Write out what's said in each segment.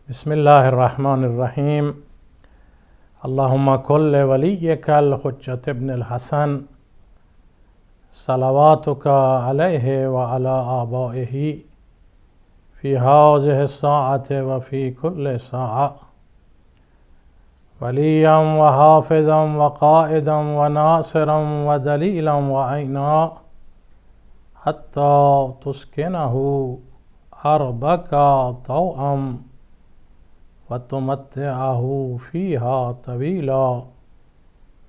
بسم اللہ الرحمن الرحیم اللہم کل ولیک الحجۃ ابن الحسن صلواتک علیہ وعلی آبائہ فی ہذہ الساعۃ وفی کل ساعۃ ولیا وحافظا وقائدا وناصرا ودلیلا وعینا حتی تسکنہ ارضک طوعا وتمتعه فيها طويلا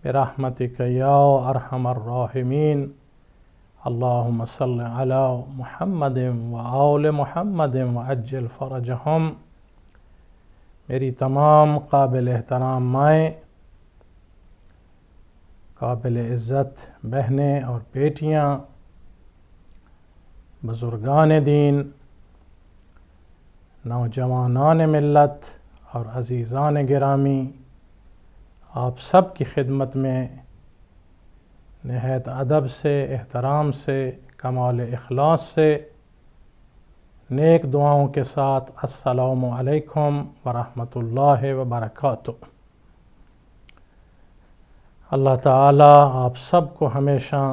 برحمتك يا أرحم الراحمين اللهم صل على محمد وآل محمد وعجل فرجهم۔ میری تمام قابل احترام مائیں، قابل عزت بہنیں اور بیٹیاں، بزرگان دین، نوجوانان ملت اور عزیزان گرامی، آپ سب کی خدمت میں نہایت ادب سے، احترام سے، کمال اخلاص سے، نیک دعاؤں کے ساتھ السلام علیکم ورحمۃ اللہ وبرکاتہ۔ اللہ تعالیٰ آپ سب کو ہمیشہ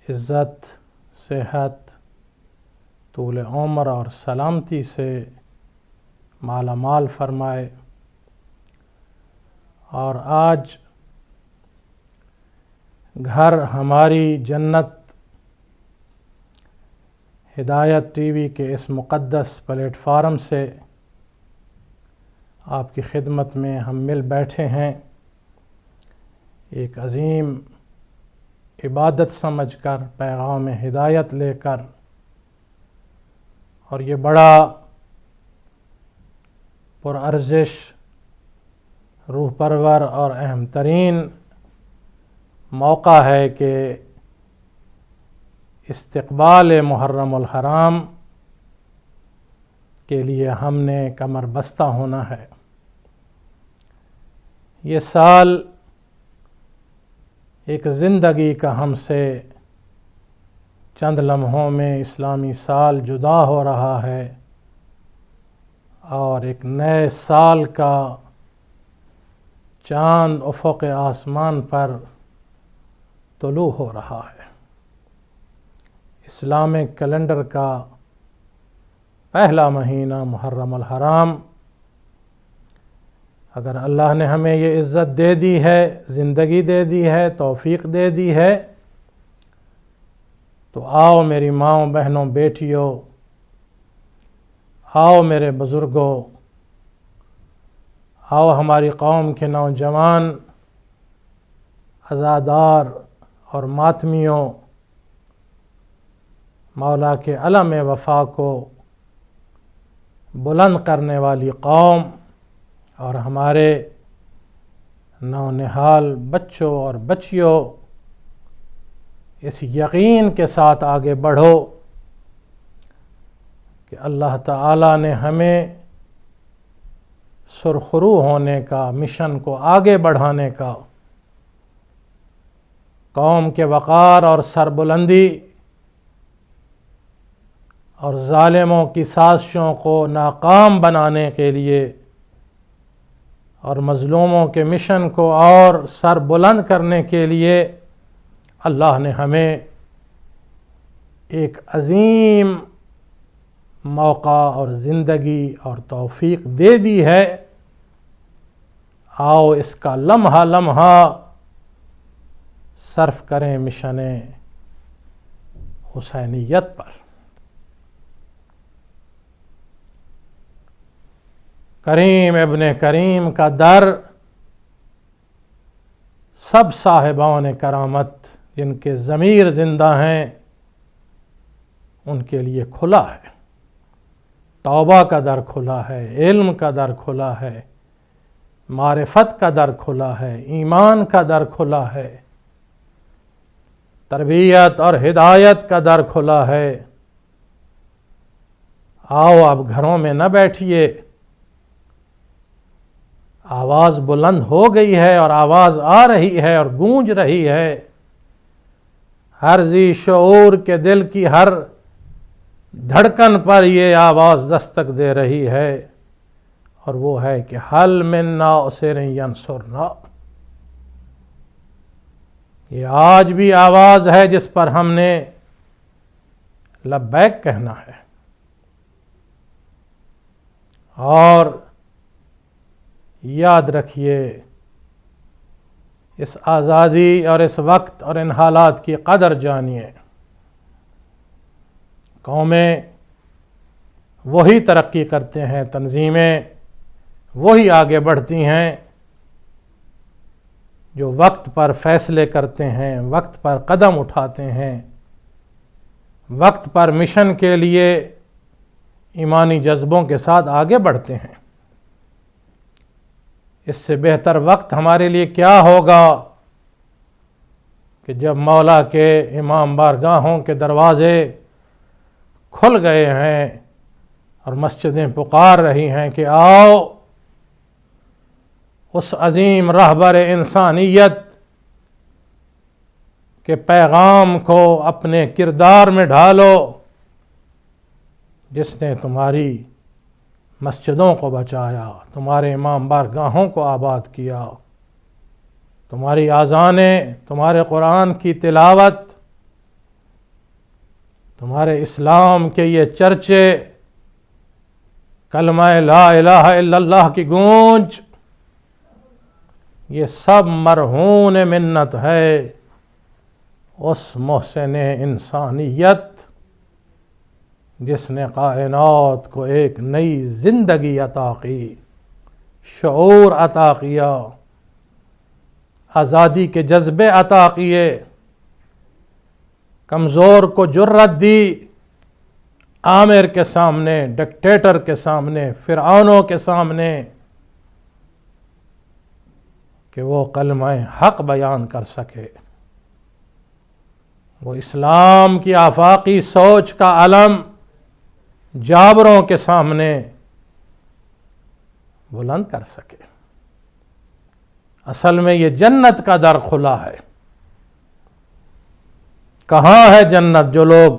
عزت، صحت، طول عمر اور سلامتی سے مالا مال فرمائے۔ اور آج گھر ہماری جنت ہدایت ٹی وی کے اس مقدس پلیٹ فارم سے آپ کی خدمت میں ہم مل بیٹھے ہیں، ایک عظیم عبادت سمجھ کر، پیغام ہدایت لے کر، اور یہ بڑا پرارزش، روح پرور اور اہم ترین موقع ہے کہ استقبال محرم الحرام کے لیے ہم نے کمر بستہ ہونا ہے۔ یہ سال ایک زندگی کا ہم سے چند لمحوں میں اسلامی سال جدا ہو رہا ہے، اور ایک نئے سال کا چاند افق آسمان پر طلوع ہو رہا ہے۔ اسلامک کیلنڈر کا پہلا مہینہ محرم الحرام، اگر اللہ نے ہمیں یہ عزت دے دی ہے، زندگی دے دی ہے، توفیق دے دی ہے، تو آؤ میری ماؤں، بہنوں، بیٹیوں، آؤ میرے بزرگوں، آؤ ہماری قوم کے نوجوان، عزادار اور ماتمیوں، مولا کے علم وفا کو بلند کرنے والی قوم، اور ہمارے نونہال بچوں اور بچیوں، اس یقین کے ساتھ آگے بڑھو کہ اللہ تعالیٰ نے ہمیں سرخرو ہونے کا، مشن کو آگے بڑھانے کا، قوم کے وقار اور سربلندی اور ظالموں کی سازشوں کو ناکام بنانے کے لیے، اور مظلوموں کے مشن کو اور سر بلند کرنے کے لیے اللہ نے ہمیں ایک عظیم موقع اور زندگی اور توفیق دے دی ہے۔ آؤ اس کا لمحہ لمحہ صرف کریں مشن حسینیت پر۔ کریم ابن کریم کا در سب صاحبان کرامت جن کے ضمیر زندہ ہیں ان کے لیے کھلا ہے۔ توبہ کا در کھلا ہے، علم کا در کھلا ہے، معرفت کا در کھلا ہے، ایمان کا در کھلا ہے، تربیت اور ہدایت کا در کھلا ہے۔ آؤ اب گھروں میں نہ بیٹھیے، آواز بلند ہو گئی ہے، اور آواز آ رہی ہے اور گونج رہی ہے۔ ہر ذی شعور کے دل کی ہر دھڑکن پر یہ آواز دستک دے رہی ہے، اور وہ ہے کہ حل من ناصر ینصرنا۔ یہ آج بھی آواز ہے جس پر ہم نے لبیک کہنا ہے، اور یاد رکھیے اس آزادی اور اس وقت اور ان حالات کی قدر جانیے۔ قومیں وہی ترقی کرتے ہیں، تنظیمیں وہی آگے بڑھتی ہیں جو وقت پر فیصلے کرتے ہیں، وقت پر قدم اٹھاتے ہیں، وقت پر مشن کے لیے ایمانی جذبوں کے ساتھ آگے بڑھتے ہیں۔ اس سے بہتر وقت ہمارے لیے کیا ہوگا کہ جب مولا کے امام بارگاہوں کے دروازے کھل گئے ہیں اور مسجدیں پکار رہی ہیں کہ آؤ اس عظیم رہبر انسانیت کے پیغام کو اپنے کردار میں ڈھالو، جس نے تمہاری مسجدوں کو بچایا، تمہارے امام بارگاہوں کو آباد کیا، تمہاری اذانیں، تمہارے قرآن کی تلاوت، تمہارے اسلام کے یہ چرچے، کلمہ لا الہ الا اللہ کی گونج، یہ سب مرہون منت ہے اس محسن انسانیت جس نے کائنات کو ایک نئی زندگی عطا کی، شعور عطا کیا، آزادی کے جذبے عطا کیے، کمزور کو جرأت دی آمر کے سامنے، ڈکٹیٹر کے سامنے، فرعونوں کے سامنے، کہ وہ کلمہ حق بیان کر سکے، وہ اسلام کی آفاقی سوچ کا علم جابروں کے سامنے بلند کر سکے۔ اصل میں یہ جنت کا در کھلا ہے۔ کہاں ہے جنت؟ جو لوگ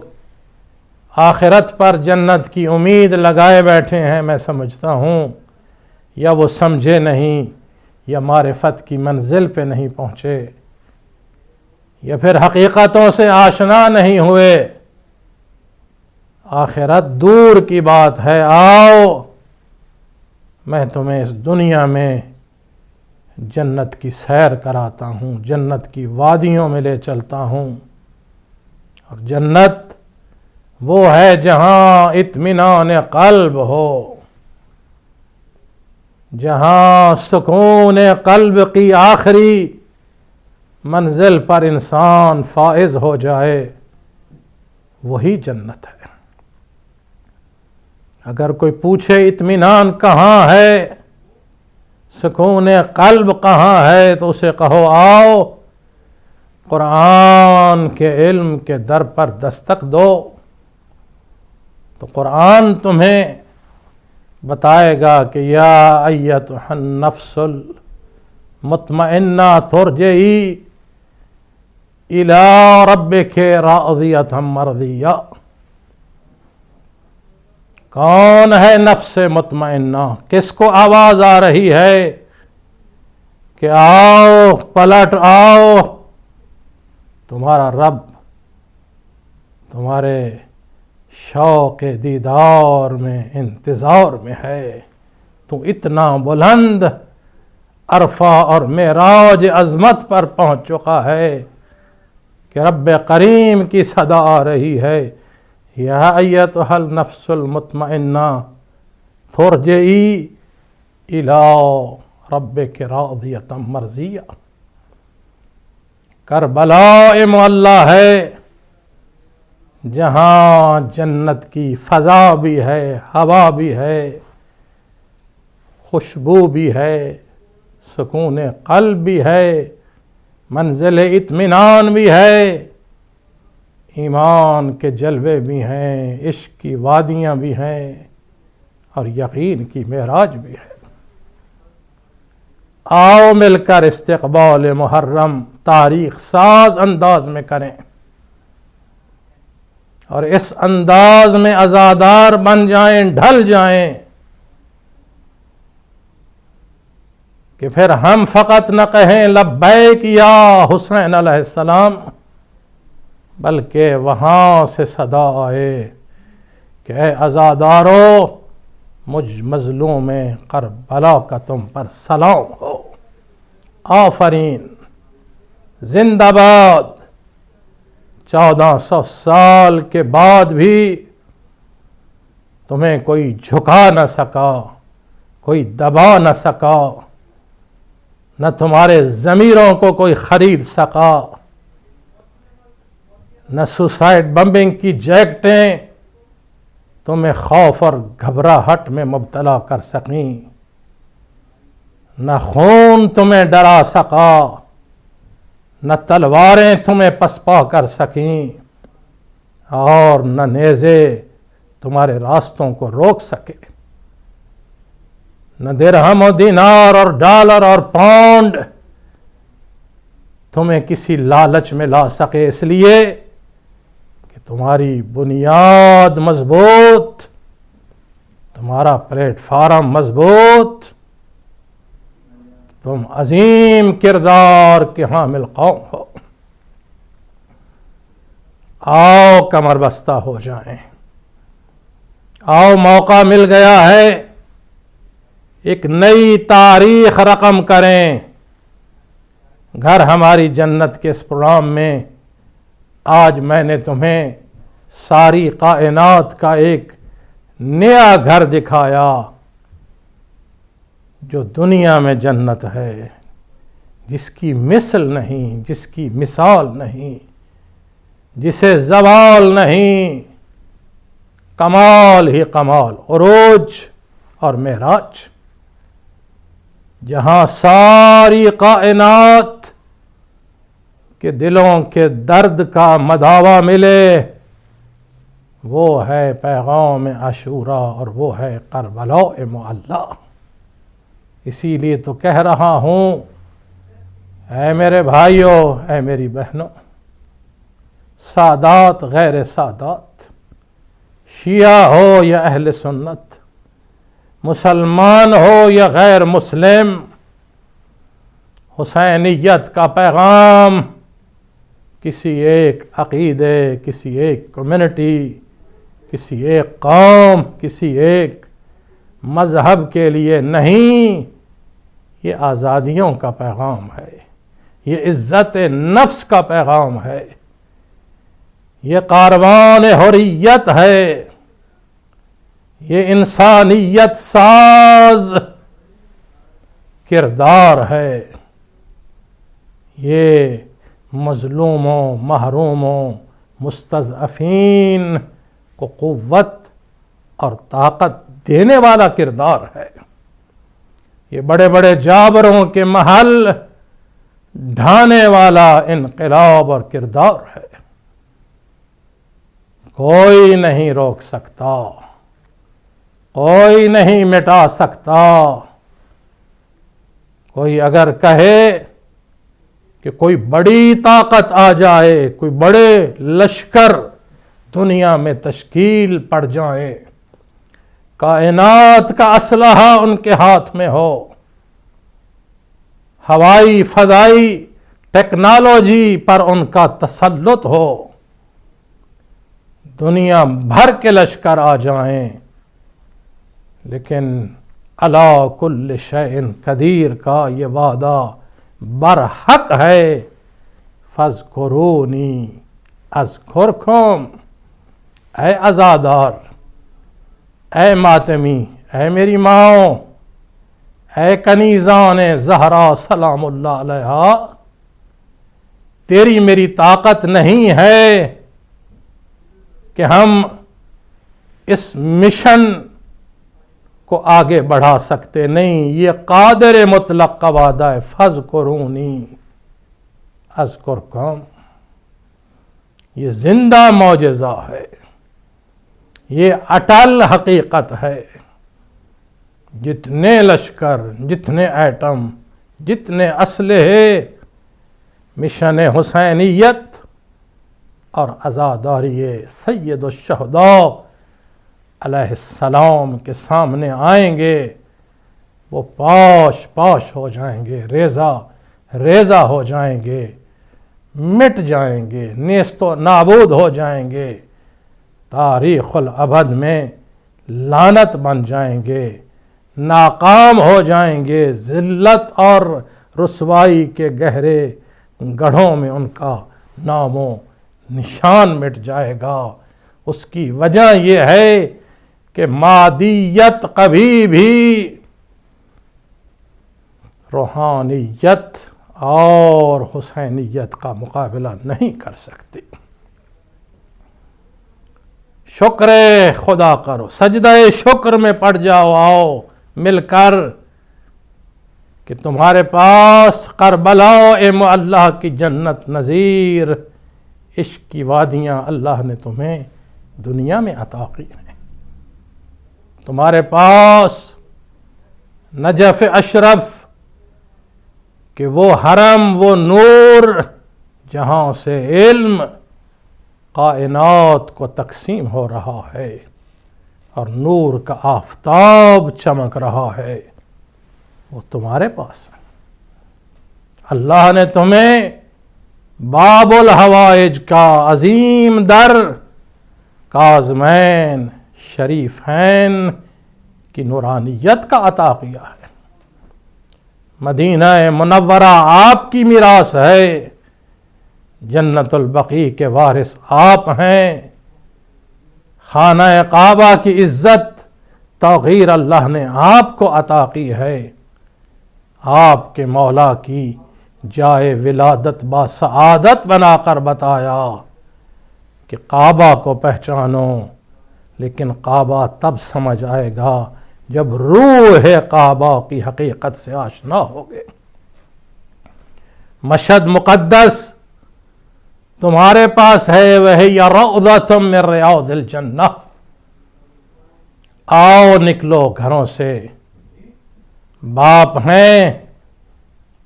آخرت پر جنت کی امید لگائے بیٹھے ہیں، میں سمجھتا ہوں یا وہ سمجھے نہیں، یا معرفت کی منزل پہ نہیں پہنچے، یا پھر حقیقتوں سے آشنا نہیں ہوئے۔ آخرت دور کی بات ہے، آؤ میں تمہیں اس دنیا میں جنت کی سیر کراتا ہوں، جنت کی وادیوں میں لے چلتا ہوں۔ اور جنت وہ ہے جہاں اطمینان قلب ہو، جہاں سکون قلب کی آخری منزل پر انسان فائز ہو جائے، وہی جنت ہے۔ اگر کوئی پوچھے اطمینان کہاں ہے، سکون قلب کہاں ہے، تو اسے کہو آؤ قرآن کے علم کے در پر دستک دو، تو قرآن تمہیں بتائے گا کہ یا ایتھا النفس المطمئنہ ترجعی الی ربک راضیۃ مرضیہ۔ کون ہے نفس مطمئنہ؟ کس کو آواز آ رہی ہے کہ آؤ پلٹ آؤ، تمہارا رب تمہارے شوق دیدار میں انتظار میں ہے، تو اتنا بلند عرفہ اور معراج عظمت پر پہنچ چکا ہے کہ رب کریم کی صدا آ رہی ہے، یا ایتھا النفس المطمئنہ ترجعی الی ربک راضیۃ مرضیہ۔ کربلا معلی ہے جہاں جنت کی فضا بھی ہے، ہوا بھی ہے، خوشبو بھی ہے، سکون قلب بھی ہے، منزل اطمینان بھی ہے، ایمان کے جلوے بھی ہیں، عشق کی وادیاں بھی ہیں، اور یقین کی معراج بھی ہے۔ آؤ مل کر استقبال محرم تاریخ ساز انداز میں کریں، اور اس انداز میں عزادار بن جائیں، ڈھل جائیں کہ پھر ہم فقط نہ کہیں لبیک یا حسین علیہ السلام، بلکہ وہاں سے صدا آئے کہ اے عزادارو، مجھ مظلوم کربلا کا تم پر سلام ہو، آفرین، زندہ باد۔ 1400 سال کے بعد بھی تمہیں کوئی جھکا نہ سکا، کوئی دبا نہ سکا، نہ تمہارے ضمیروں کو کوئی خرید سکا، نہ سوسائڈ بمبنگ کی جیکٹیں تمہیں خوف اور گھبراہٹ میں مبتلا کر سکیں، نہ خون تمہیں ڈرا سکا، نہ تلواریں تمہیں پسپا کر سکیں، اور نہ نیزے تمہارے راستوں کو روک سکے، نہ درہم و دینار اور ڈالر اور پاؤنڈ تمہیں کسی لالچ میں لا سکے، اس لیے کہ تمہاری بنیاد مضبوط، تمہارا پلیٹ فارم مضبوط، تم عظیم کردار کے حامل قوم ہو۔ آؤ کمر بستہ ہو جائیں، آؤ موقع مل گیا ہے، ایک نئی تاریخ رقم کریں۔ گھر ہماری جنت کے اس پروگرام میں آج میں نے تمہیں ساری کائنات کا ایک نیا گھر دکھایا جو دنیا میں جنت ہے، جس کی مثل نہیں، جس کی مثال نہیں، جسے زوال نہیں، کمال ہی کمال، عروج اور معراج، جہاں ساری کائنات کے دلوں کے درد کا مداوا ملے، وہ ہے پیغام عاشورا اور وہ ہے کربلا معلی۔ اسی لیے تو کہہ رہا ہوں، اے میرے بھائیوں، اے میری بہنوں، سادات غیر سادات، شیعہ ہو یا اہل سنت، مسلمان ہو یا غیر مسلم، حسینیت کا پیغام کسی ایک عقیدے، کسی ایک کمیونٹی، کسی ایک قوم، کسی ایک مذہب کے لیے نہیں، یہ آزادیوں کا پیغام ہے، یہ عزت نفس کا پیغام ہے، یہ کاروان حریت ہے، یہ انسانیت ساز کردار ہے، یہ مظلوموں، محروموں، مستضعفین کو قوت اور طاقت دینے والا کردار ہے، یہ بڑے بڑے جابروں کے محل ڈھانے والا انقلاب اور کردار ہے۔ کوئی نہیں روک سکتا، کوئی نہیں مٹا سکتا۔ کوئی اگر کہے کہ کوئی بڑی طاقت آ جائے، کوئی بڑے لشکر دنیا میں تشکیل پڑ جائیں، کائنات کا اسلحہ ان کے ہاتھ میں ہو، ہوائی فضائی ٹیکنالوجی پر ان کا تسلط ہو، دنیا بھر کے لشکر آ جائیں، لیکن علی کل شیء قدیر کا یہ وعدہ برحق ہے، فاذکرونی اذکرکم۔ اے عزادار، اے ماتمی، اے میری ماؤں، اے کنیزان زہرا سلام اللہ علیہا، تیری میری طاقت نہیں ہے کہ ہم اس مشن کو آگے بڑھا سکتے، نہیں، یہ قادر مطلق کا وعدہ ہے، فاذکرونی اذکرکم۔ یہ زندہ معجزہ ہے، یہ اٹل حقیقت ہے۔ جتنے لشکر، جتنے ایٹم، جتنے اسلحے مشن حسینیت اور عزاداری سید الشہداء علیہ السلام کے سامنے آئیں گے، وہ پاش پاش ہو جائیں گے، ریزہ ریزہ ہو جائیں گے، مٹ جائیں گے، نیست و نابود ہو جائیں گے، تاریخ الابد میں لعنت بن جائیں گے، ناکام ہو جائیں گے، ذلت اور رسوائی کے گہرے گڑھوں میں ان کا نام و نشان مٹ جائے گا۔ اس کی وجہ یہ ہے کہ مادیت کبھی بھی روحانیت اور حسینیت کا مقابلہ نہیں کر سکتی۔ شکر خدا کرو، سجدہ شکر میں پڑ جاؤ، آؤ مل کر کہ تمہارے پاس کربلا معلیٰ کی جنت نظیر عشق کی وادیاں اللہ نے تمہیں دنیا میں عطا کی ہیں۔ تمہارے پاس نجف اشرف کہ وہ حرم، وہ نور جہاں سے علم کائنات کو تقسیم ہو رہا ہے اور نور کا آفتاب چمک رہا ہے، وہ تمہارے پاس ہے۔ اللہ نے تمہیں باب الحوائج کا عظیم در کاظمین شریفین کی نورانیت کا عطا کیا ہے۔ مدینہ منورہ آپ کی میراث ہے، جنت البقیع کے وارث آپ ہیں، خانہ کعبہ کی عزت توقیر اللہ نے آپ کو عطا کی ہے، آپ کے مولا کی جائے ولادت با سعادت بنا کر بتایا کہ کعبہ کو پہچانو، لیکن کعبہ تب سمجھ آئے گا جب روح کعبہ کی حقیقت سے آشنا ہوگے۔ مشہد مقدس تمہارے پاس ہے، وہی روضۃ من ریاض الجنہ۔ آؤ نکلو گھروں سے، باپ ہیں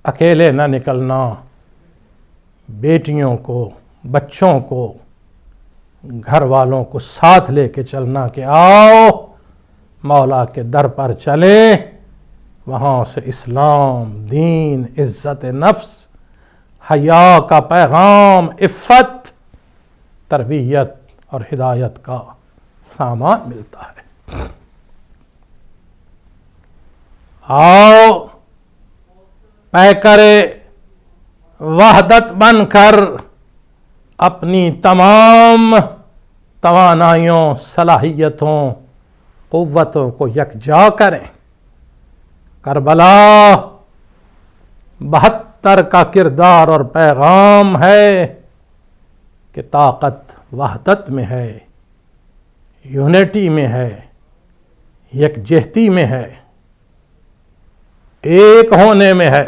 اکیلے نہ نکلنا، بیٹیوں کو، بچوں کو، گھر والوں کو ساتھ لے کے چلنا کہ آؤ مولا کے در پر چلیں، وہاں سے اسلام، دین، عزت نفس، حیا کا پیغام، عفت، تربیت اور ہدایت کا سامان ملتا ہے۔ آؤ پیکر وحدت بن کر اپنی تمام توانائیوں، صلاحیتوں، قوتوں کو یکجا کریں۔ کربلا 72 کا کردار اور پیغام ہے کہ طاقت وحدت میں ہے، یونٹی میں ہے، یکجہتی میں ہے، ایک ہونے میں ہے۔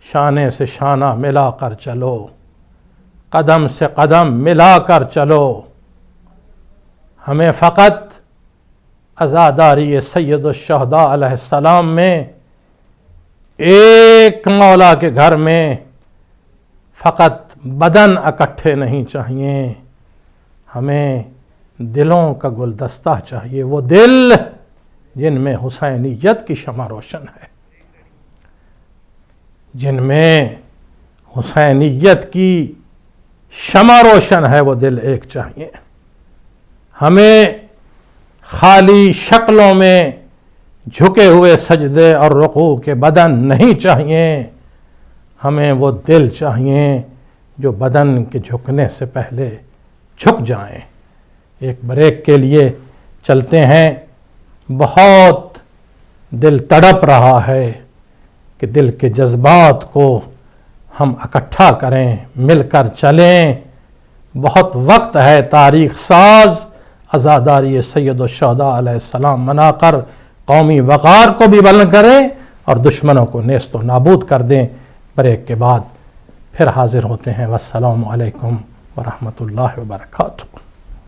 شانے سے شانہ ملا کر چلو، قدم سے قدم ملا کر چلو۔ ہمیں فقط عزاداری سید الشہداء علیہ السلام میں ایک مولا کے گھر میں فقط بدن اکٹھے نہیں چاہیے، ہمیں دلوں کا گلدستہ چاہیے، وہ دل جن میں حسینیت کی شمع روشن ہے، جن میں حسینیت کی شمع روشن ہے، وہ دل ایک چاہیے۔ ہمیں خالی شکلوں میں جھکے ہوئے سجدے اور رکوع کے بدن نہیں چاہیے، ہمیں وہ دل چاہیے جو بدن کے جھکنے سے پہلے جھک جائیں۔ ایک بریک کے لیے چلتے ہیں، بہت دل تڑپ رہا ہے کہ دل کے جذبات کو ہم اکٹھا کریں، مل کر چلیں۔ بہت وقت ہے تاریخ ساز عزاداری سید الشہداء علیہ السلام منا کر قومی وقار کو بھی بلند کریں اور دشمنوں کو نیست و نابود کر دیں۔ بریک کے بعد پھر حاضر ہوتے ہیں۔ والسلام علیکم ورحمۃ اللہ وبرکاتہ۔